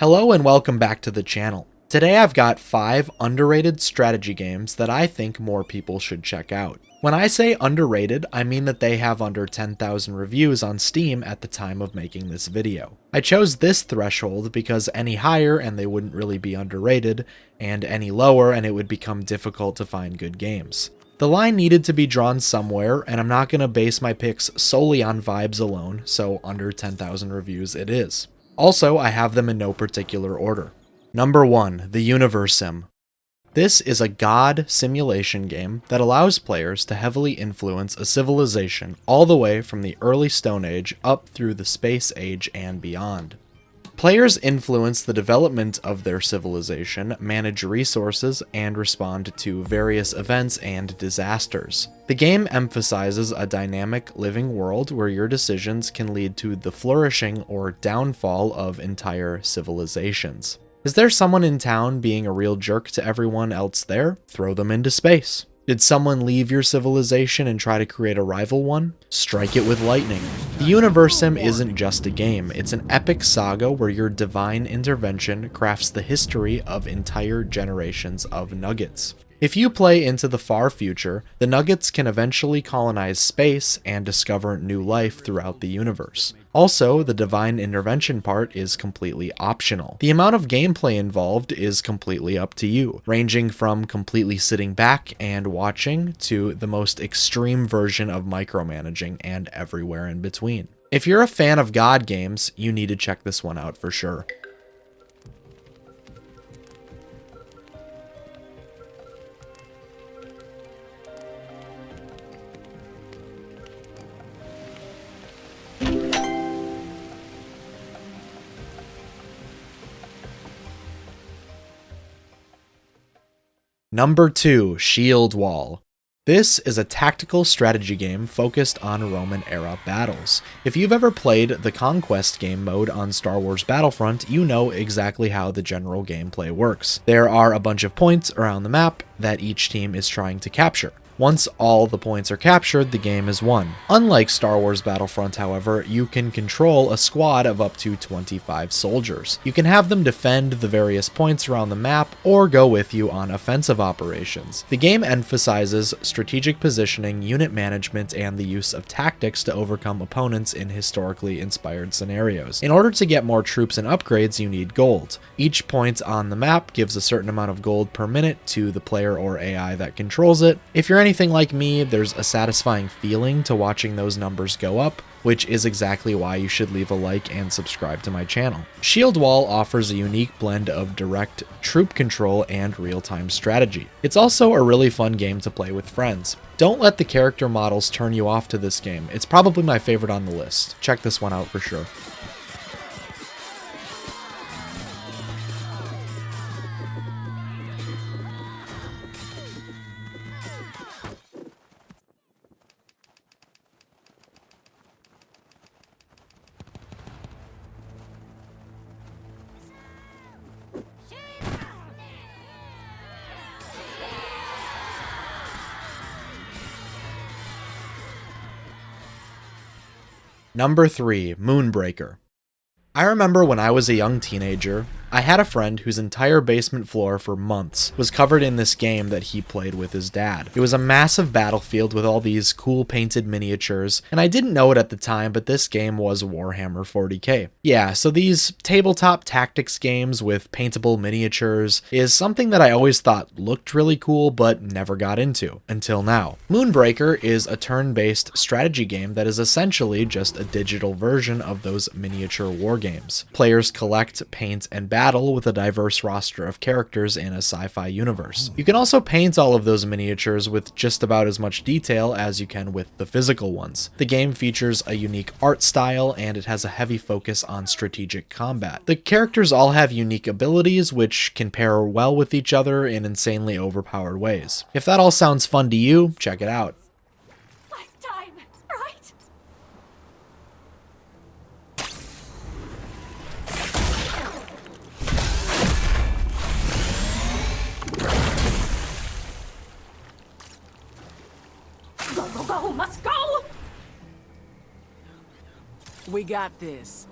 Hello and welcome back to the channel. Today I've got 5 underrated strategy games that I think more people should check out. When I say underrated, I mean that they have under 10,000 reviews on Steam at the time of making this video. I chose this threshold because any higher and they wouldn't really be underrated, and any lower and it would become difficult to find good games. The line needed to be drawn somewhere, and I'm not going to base my picks solely on vibes alone, so under 10,000 reviews it is. Also, I have them in no particular order. Number 1, the Universim. This is a god simulation game that allows players to heavily influence a civilization all the way from the early Stone Age up through the Space Age and beyond. Players influence the development of their civilization, manage resources, and respond to various events and disasters. The game emphasizes a dynamic, living world where your decisions can lead to the flourishing or downfall of entire civilizations. Is there someone in town being a real jerk to everyone else there? Throw them into space. Did someone leave your civilization and try to create a rival one? Strike it with lightning. The Universim isn't just a game, it's an epic saga where your divine intervention crafts the history of entire generations of nuggets. If you play into the far future, the nuggets can eventually colonize space and discover new life throughout the universe. Also, the divine intervention part is completely optional. The amount of gameplay involved is completely up to you, ranging from completely sitting back and watching to the most extreme version of micromanaging and everywhere in between. If you're a fan of God games, you need to check this one out for sure. Number 2, Shieldwall. This is a tactical strategy game focused on Roman-era battles. If you've ever played the Conquest game mode on Star Wars Battlefront, you know exactly how the general gameplay works. There are a bunch of points around the map that each team is trying to capture. Once all the points are captured, the game is won. Unlike Star Wars Battlefront, however, you can control a squad of up to 25 soldiers. You can have them defend the various points around the map or go with you on offensive operations. The game emphasizes strategic positioning, unit management, and the use of tactics to overcome opponents in historically inspired scenarios. In order to get more troops and upgrades, you need gold. Each point on the map gives a certain amount of gold per minute to the player or AI that controls it. If you're anything like me, there's a satisfying feeling to watching those numbers go up, which is exactly why you should leave a like and subscribe to my channel. Shieldwall offers a unique blend of direct troop control and real-time strategy. It's also a really fun game to play with friends. Don't let the character models turn you off to this game. It's probably my favorite on the list. Check this one out for sure. Number 3, Moonbreaker. I remember when I was a young teenager, I had a friend whose entire basement floor for months was covered in this game that he played with his dad. It was a massive battlefield with all these cool painted miniatures, and I didn't know it at the time, but this game was Warhammer 40k. Yeah, so these tabletop tactics games with paintable miniatures is something that I always thought looked really cool, but never got into, until now. Moonbreaker is a turn-based strategy game that is essentially just a digital version of those miniature war games. Players collect, paint, and battle with a diverse roster of characters in a sci-fi universe. You can also paint all of those miniatures with just about as much detail as you can with the physical ones. The game features a unique art style, and it has a heavy focus on strategic combat. The characters all have unique abilities which can pair well with each other in insanely overpowered ways. If that all sounds fun to you, check it out. Go, must go! We got this.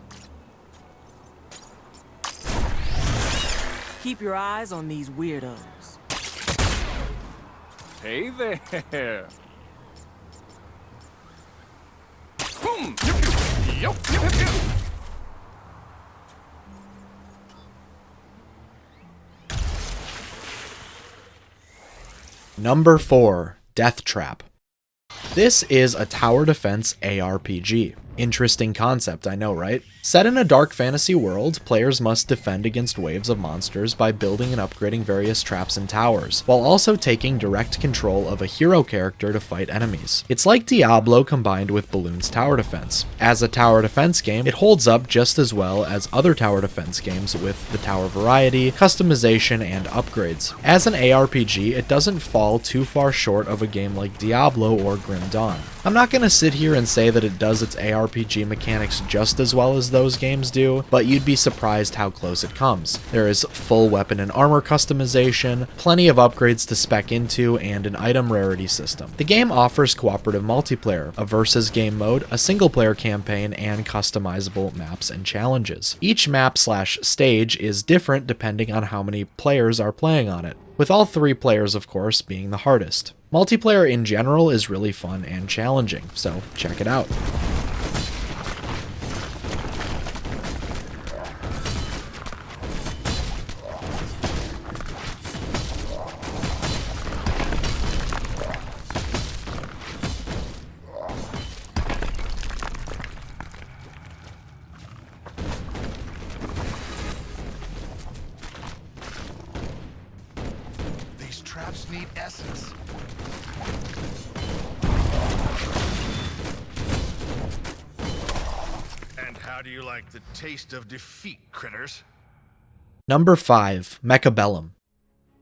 Keep your eyes on these weirdos. Hey there. Boom! Yup, yup, yup, yup. Number 4, Deathtrap. This is a tower defense ARPG. Interesting concept, I know, right? Set in a dark fantasy world, players must defend against waves of monsters by building and upgrading various traps and towers, while also taking direct control of a hero character to fight enemies. It's like Diablo combined with Balloon's tower defense. As a tower defense game, it holds up just as well as other tower defense games with the tower variety, customization, and upgrades. As an ARPG, it doesn't fall too far short of a game like Diablo or Grim Dawn. I'm not gonna sit here and say that it does its ARPG mechanics just as well as those games do, but you'd be surprised how close it comes. There is full weapon and armor customization, plenty of upgrades to spec into, and an item rarity system. The game offers cooperative multiplayer, a versus game mode, a single player campaign, and customizable maps and challenges. Each map/stage is different depending on how many players are playing on it, with all 3 players, of course, being the hardest. Multiplayer in general is really fun and challenging, so check it out. These traps need essence. And how do you like the taste of defeat, critters? Number 5, Mechabellum.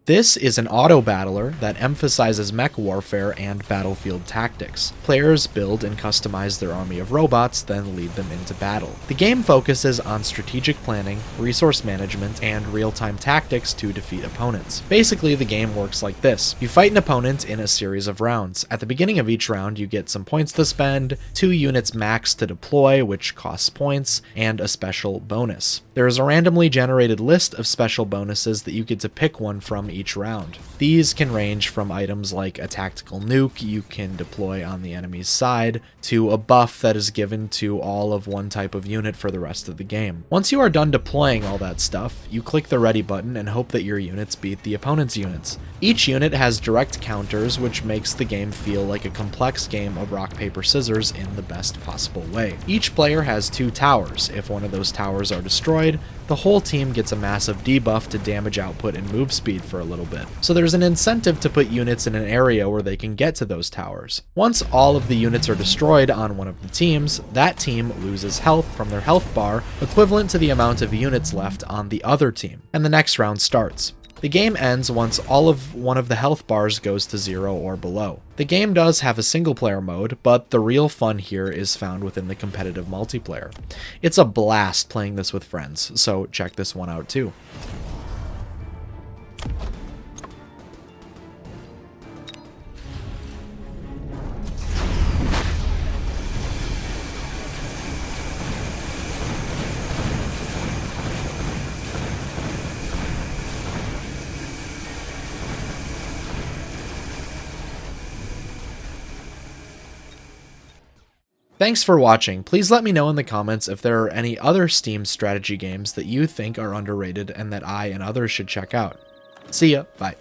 This is an auto-battler that emphasizes mech warfare and battlefield tactics. Players build and customize their army of robots, then lead them into battle. The game focuses on strategic planning, resource management, and real-time tactics to defeat opponents. Basically, the game works like this. You fight an opponent in a series of rounds. At the beginning of each round, you get some points to spend, 2 units max to deploy, which costs points, and a special bonus. There is a randomly generated list of special bonuses that you get to pick one from each round. These can range from items like a tactical nuke you can deploy on the enemy's side, to a buff that is given to all of one type of unit for the rest of the game. Once you are done deploying all that stuff, you click the ready button and hope that your units beat the opponent's units. Each unit has direct counters, which makes the game feel like a complex game of rock, paper, scissors in the best possible way. Each player has 2 towers. If one of those towers are destroyed, the whole team gets a massive debuff to damage output and move speed for a little bit. So there's an incentive to put units in an area where they can get to those towers. Once all of the units are destroyed on one of the teams, that team loses health from their health bar, equivalent to the amount of units left on the other team, and the next round starts. The game ends once all of one of the health bars goes to 0 or below. The game does have a single player mode, but the real fun here is found within the competitive multiplayer. It's a blast playing this with friends, so check this one out too. Thanks for watching. Please let me know in the comments if there are any other Steam strategy games that you think are underrated and that I and others should check out. See ya, bye.